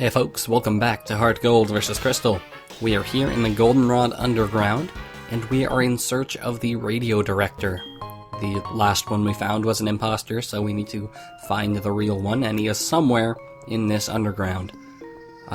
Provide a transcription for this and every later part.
Hey folks, welcome back to HeartGold vs. Crystal. We are here in the Goldenrod Underground, and we are in search of the radio director. The last one we found was an imposter, so we need to find the real one, and he is somewhere in this underground.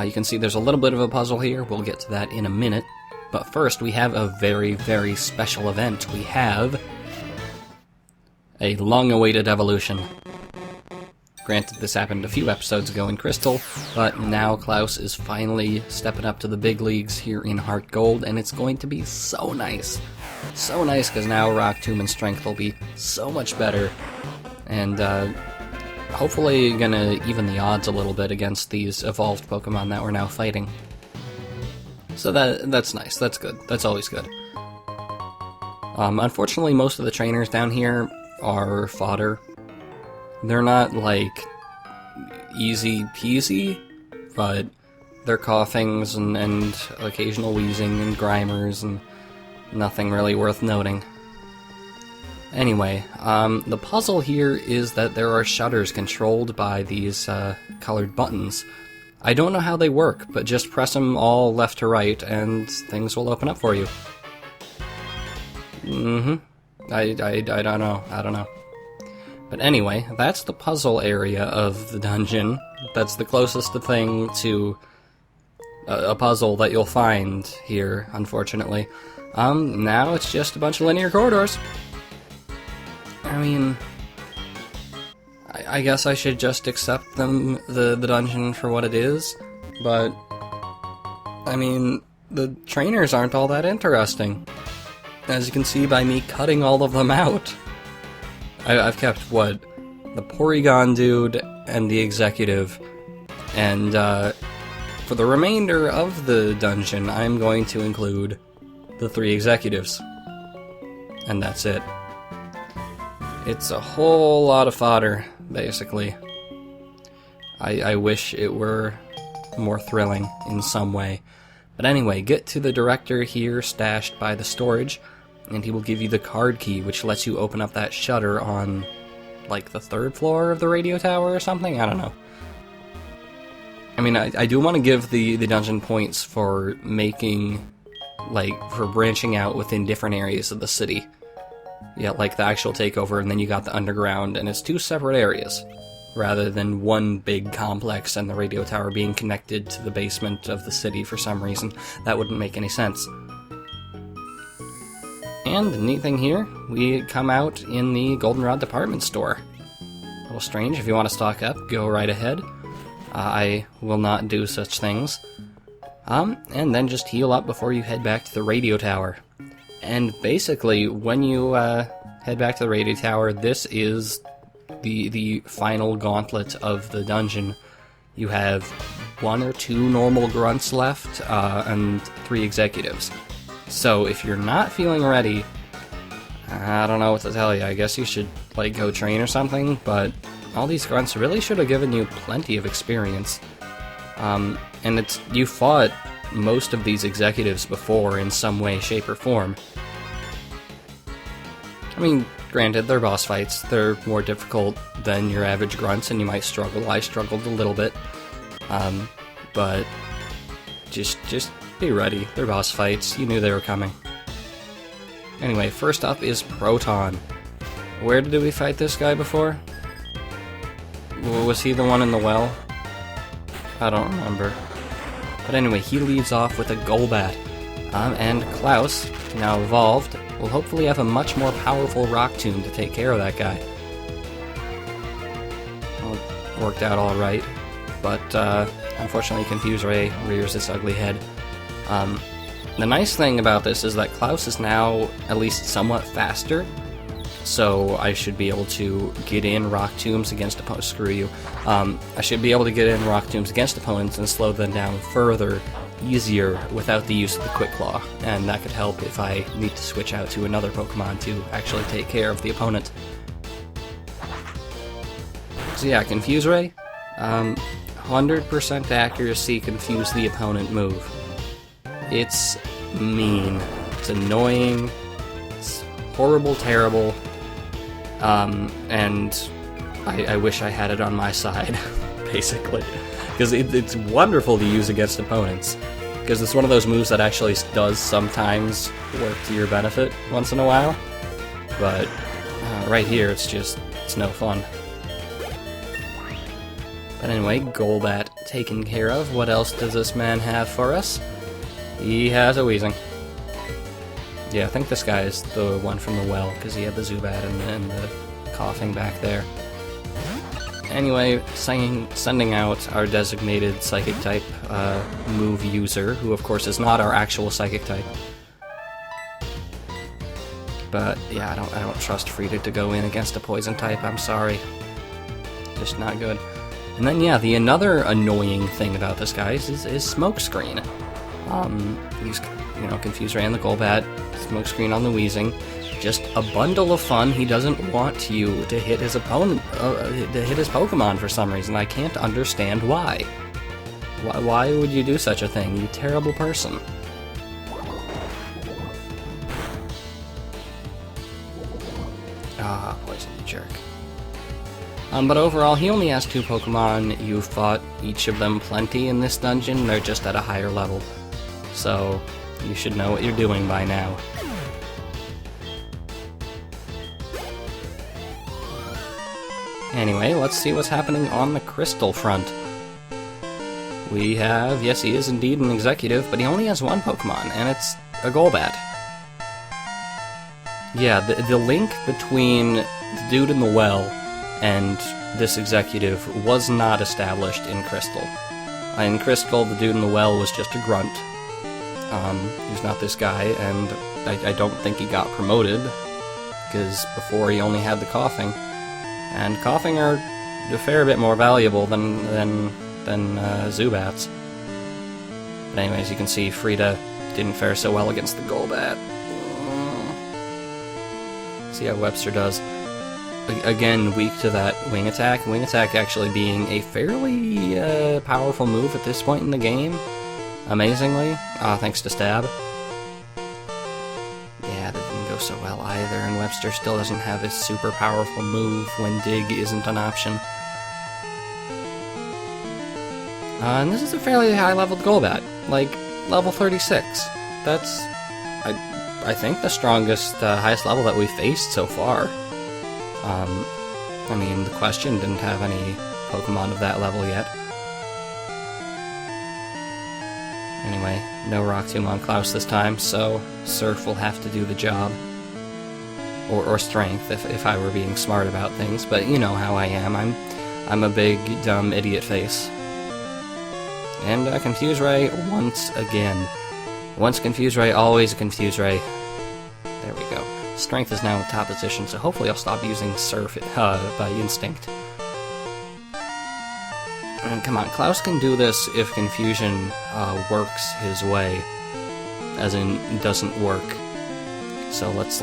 You can see there's a little bit of a puzzle here, we'll get to that in a minute. But first, we have a very, very special event. We have a long-awaited evolution. Granted, this happened a few episodes ago in Crystal, but now Klouse is finally stepping up to the big leagues here in HeartGold, and it's going to be so nice. So nice, because now Rock Tomb and Strength will be so much better, and hopefully gonna even the odds a little bit against these evolved Pokemon that we're now fighting. So that's nice, that's good, that's always good. Unfortunately, most of the trainers down here are fodder. They're not, like, easy peasy, but they're coughings and occasional wheezing and grimers and nothing really worth noting. Anyway, the puzzle here is that there are shutters controlled by these colored buttons. I don't know how they work, but just press them all left to right and things will open up for you. I don't know. But anyway, that's the puzzle area of the dungeon. That's the closest thing to a puzzle that you'll find here, unfortunately. Now it's just a bunch of linear corridors. I mean, I guess I should just accept the dungeon for what it is, but I mean, the trainers aren't all that interesting. As you can see by me cutting all of them out. I've kept, what, the Porygon dude and the executive, and for the remainder of the dungeon, I'm going to include the 3 executives. And that's it. It's a whole lot of fodder, basically. I wish it were more thrilling in some way. But anyway, get to the director here stashed by the storage, and he will give you the card key, which lets you open up that shutter on, like, the 3rd floor of the radio tower or something? I don't know. I mean, I do want to give the dungeon points for making, like, for branching out within different areas of the city. Yeah, like the actual takeover, and then you got the underground, and it's 2 separate areas, rather than one big complex and the radio tower being connected to the basement of the city for some reason. That wouldn't make any sense. And the neat thing here, we come out in the Goldenrod department store. A little strange. If you want to stock up, go right ahead. I will not do such things. And then just heal up before you head back to the radio tower. And basically, when you head back to the radio tower, this is the final gauntlet of the dungeon. You have 1 or 2 normal grunts left, and 3 executives. So if you're not feeling ready, I don't know what to tell you. I guess you should, like, go train or something, but all these grunts really should have given you plenty of experience. And you fought most of these executives before in some way, shape, or form. I mean, granted, they're boss fights. They're more difficult than your average grunts, and you might struggle. I struggled a little bit. But just be ready. They're boss fights. You knew they were coming. Anyway, first up is Proton. Where did we fight this guy before? Was he the one in the well? I don't remember. But anyway, he leads off with a Golbat. And Klouse, now evolved, will hopefully have a much more powerful Rock Tomb to take care of that guy. Well, it worked out alright. But, unfortunately, Confuse Ray rears its ugly head. The nice thing about this is that Klouse is now at least somewhat faster, so I should be able to get in Rock Tombs against opponents. Screw you. I should be able to get in Rock Tombs against opponents and slow them down further, easier, without the use of the Quick Claw, and that could help if I need to switch out to another Pokemon to actually take care of the opponent. So yeah, Confuse Ray, 100% accuracy confuse the opponent move. It's mean. It's annoying. It's horrible, terrible. And I wish I had it on my side, basically. Because it's wonderful to use against opponents. Because it's one of those moves that actually does sometimes work to your benefit once in a while. But right here, it's no fun. But anyway, Golbat taken care of. What else does this man have for us? He has a Weezing. Yeah, I think this guy is the one from the well, because he had the Zubat and the coughing back there. Anyway, sending out our designated Psychic-type move user, who of course is not our actual Psychic-type. But yeah, I don't trust Frida to go in against a Poison-type, I'm sorry. Just not good. And then yeah, the another annoying thing about this guy is Smokescreen. He's, Confuse Ray on the Golbat, Smokescreen on the Weezing. Just a bundle of fun. He doesn't want you to hit his opponent, to hit his Pokemon for some reason. I can't understand why. Why would you do such a thing, you terrible person? Ah, poison, you jerk. But overall, he only has 2 Pokemon. You've fought each of them plenty in this dungeon. They're just at a higher level. So, you should know what you're doing by now. Anyway, let's see what's happening on the Crystal front. We have, yes, he is indeed an executive, but he only has 1 Pokemon, and it's a Golbat. Yeah, the link between the dude in the well and this executive was not established in Crystal. In Crystal, the dude in the well was just a grunt. He's not this guy, and I don't think he got promoted, because before he only had the coughing. And coughing are a fair bit more valuable than Zubats. But anyways, you can see Frida didn't fare so well against the Golbat. See how Webster does. Again, weak to that Wing Attack. Wing Attack actually being a fairly powerful move at this point in the game. Amazingly, thanks to Stab. Yeah, that didn't go so well either, and Webster still doesn't have his super powerful move when Dig isn't an option. And this is a fairly high-leveled Golbat, like level 36. That's, I think, the strongest, highest level that we've faced so far. I mean, the Question didn't have any Pokemon of that level yet. Anyway, no Rock Tomb on Klouse this time, so Surf will have to do the job. Or Strength, if I were being smart about things, but you know how I am. I'm a big, dumb idiot face. And Confuse Ray once again. Once Confuse Ray, always Confuse Ray. There we go. Strength is now in top position, so hopefully I'll stop using Surf by instinct. And come on, Klouse can do this if Confusion works his way, as in doesn't work. So let's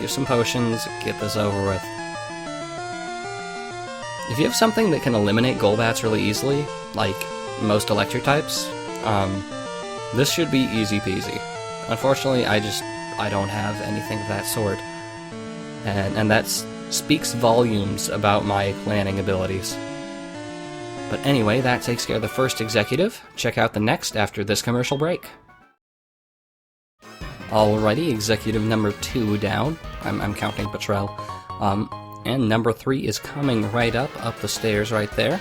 use some potions, get this over with. If you have something that can eliminate Golbats really easily, like most electric types, this should be easy peasy. Unfortunately, I don't have anything of that sort, and that speaks volumes about my planning abilities. But anyway, that takes care of the first executive. Check out the next after this commercial break. Alrighty, executive number 2 down. I'm counting Patrell. And number 3 is coming right up the stairs right there.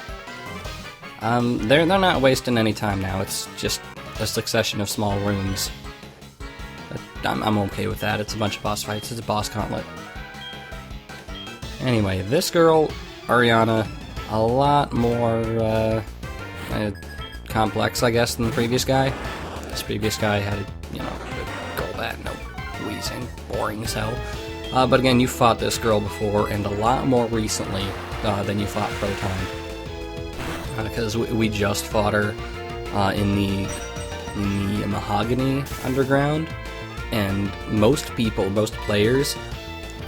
They're not wasting any time now. It's just a succession of small rooms. I'm okay with that. It's a bunch of boss fights. It's a boss gauntlet. Anyway, this girl, Ariana, a lot more complex, I guess, than the previous guy. This previous guy had, a Golbat, no Weezing, boring as hell. But again, you fought this girl before, and a lot more recently than you fought Proton. Because we just fought her in the Mahogany Underground, and most players,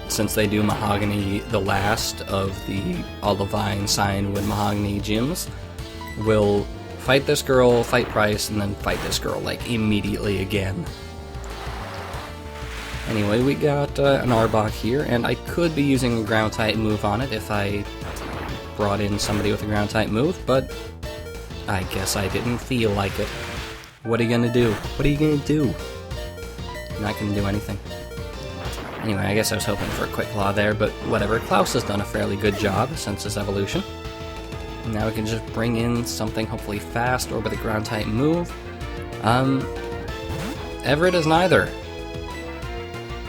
since they do Mahogany the last of the Olivine, Cyanwood, Mahogany gyms, will fight this girl, fight Price, and then fight this girl, like, immediately again. Anyway, we got an Arbok here, and I could be using a Ground-type move on it if I brought in somebody with a Ground-type move, but I guess I didn't feel like it. What are you gonna do? What are you gonna do? You're not gonna do anything. Anyway, I guess I was hoping for a quick claw there, but whatever. Klouse has done a fairly good job since his evolution. Now we can just bring in something hopefully fast or with a ground type move. Everett is neither.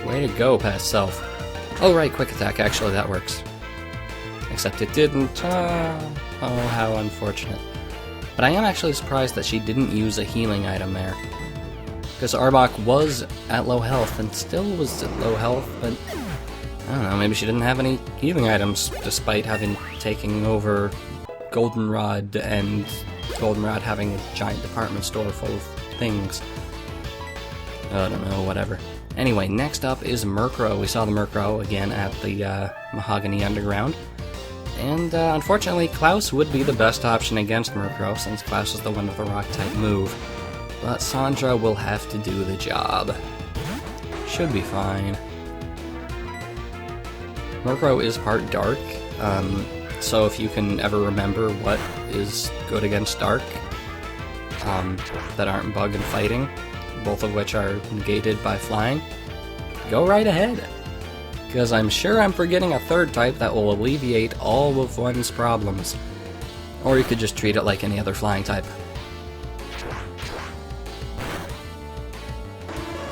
Way to go, past self. Oh right, quick attack, actually that works. Except it didn't. Oh, how unfortunate. But I am actually surprised that she didn't use a healing item there. Because Arbok was at low health and still was at low health, but I don't know, maybe she didn't have any healing items despite having taken over Goldenrod and Goldenrod having a giant department store full of things. I don't know, whatever. Anyway, next up is Murkrow. We saw the Murkrow again at the Mahogany Underground. And unfortunately, Klouse would be the best option against Murkrow, since Klouse is the one with the rock-type move. But Sandra will have to do the job. Should be fine. Murkrow is part Dark, so if you can ever remember what is good against Dark, that aren't Bug and Fighting, both of which are negated by Flying, go right ahead. Because I'm sure I'm forgetting a third type that will alleviate all of one's problems. Or you could just treat it like any other flying type.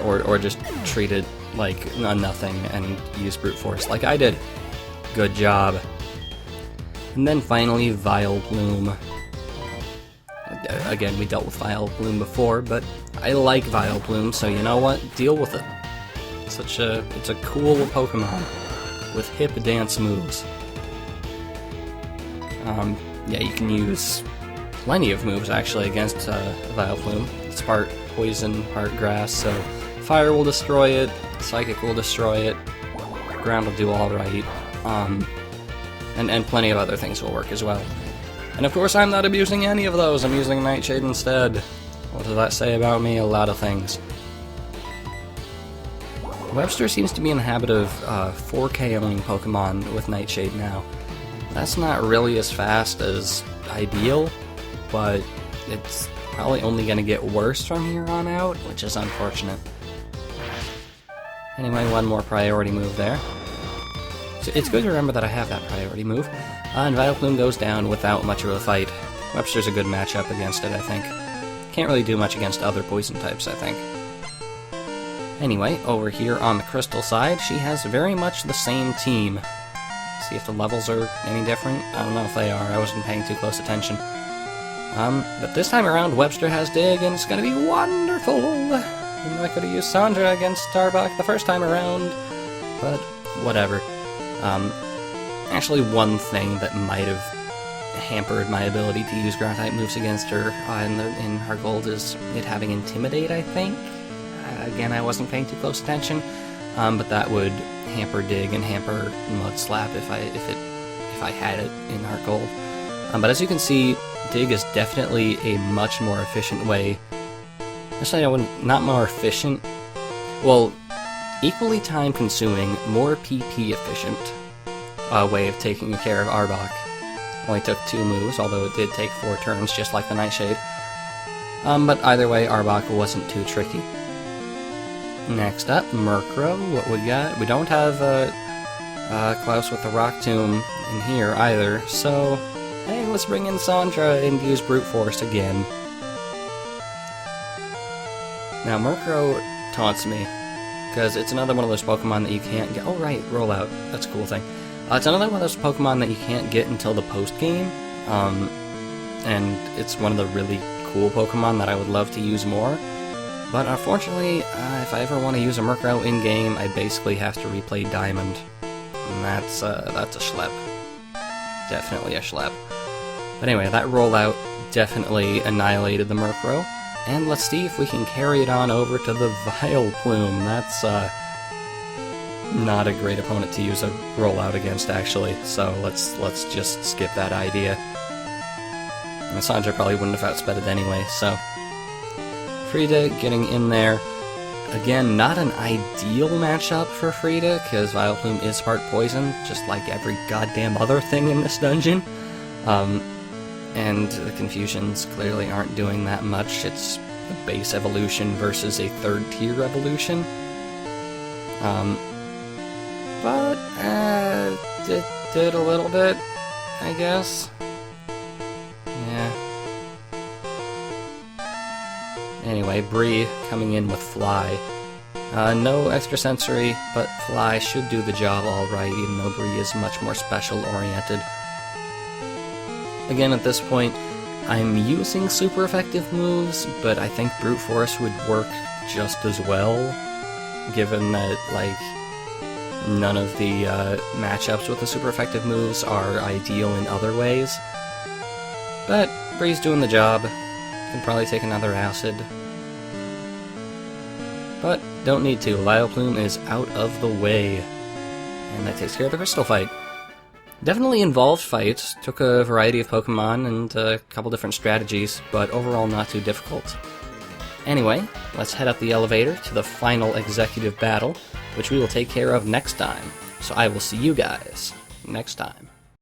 Or just treat it like a nothing and use brute force like I did. Good job. And then finally, Vileplume. Again, we dealt with Vileplume before, but I like Vileplume, so you know what? Deal with it. It's a cool Pokemon with hip dance moves. Yeah, you can use plenty of moves actually against Vileplume. It's part poison, part grass, so fire will destroy it, psychic will destroy it, ground will do alright, and plenty of other things will work as well. And of course I'm not abusing any of those, I'm using Nightshade instead. What does that say about me? A lot of things. Webster seems to be in the habit of 4KOing Pokemon with Nightshade now. That's not really as fast as ideal, but it's probably only going to get worse from here on out, which is unfortunate. Anyway, one more priority move there. So it's good to remember that I have that priority move. And Vileplume goes down without much of a fight. Webster's a good matchup against it, I think. Can't really do much against other poison types, I think. Anyway, over here on the Crystal side, she has very much the same team. See if the levels are any different? I don't know if they are, I wasn't paying too close attention. But this time around, Webster has Dig, and it's gonna be wonderful! I'm not gonna use Sandra against Arbok the first time around, but whatever. Actually, one thing that might have hampered my ability to use ground-type moves against her in HeartGold is it having Intimidate, I think? Again, I wasn't paying too close attention, but that would hamper Dig and hamper Mud Slap if I had it in HeartGold. But as you can see, Dig is definitely a much more efficient way. Actually, I wouldn't, not more efficient. Well, equally time-consuming, more PP efficient way of taking care of Arbok. Only took 2 moves, although it did take 4 turns, just like the Nightshade. But either way, Arbok wasn't too tricky. Next up, Murkrow. What we got? We don't have Klouse with the Rock Tomb in here either, so hey, let's bring in Sandra and use Brute Force again. Now, Murkrow taunts me, because it's another one of those Pokemon that you can't get. Oh, right, Rollout. That's a cool thing. It's another one of those Pokemon that you can't get until the post-game, and it's one of the really cool Pokemon that I would love to use more. But unfortunately, if I ever want to use a Murkrow in-game, I basically have to replay Diamond. And that's a schlep. Definitely a schlep. But anyway, that Rollout definitely annihilated the Murkrow. And let's see if we can carry it on over to the Vileplume. That's not a great opponent to use a Rollout against, actually. So let's just skip that idea. And Sandra probably wouldn't have outsped it anyway, so... Frida getting in there. Again, not an ideal matchup for Frida, because Vileplume is part poison, just like every goddamn other thing in this dungeon. and the Confusions clearly aren't doing that much. It's a base evolution versus a third-tier evolution. But, it did a little bit, I guess. Yeah. Anyway, Bree coming in with Fly. No extrasensory, but Fly should do the job alright, even though Bree is much more special-oriented. Again, at this point, I'm using super effective moves, but I think Brute Force would work just as well, given that, like, none of the matchups with the super effective moves are ideal in other ways. But Bree's doing the job. Can probably take another acid. But don't need to. Vileplume is out of the way. And that takes care of the Crystal fight. Definitely involved fight. Took a variety of Pokemon and a couple different strategies, but overall not too difficult. Anyway, let's head up the elevator to the final executive battle, which we will take care of next time. So I will see you guys next time.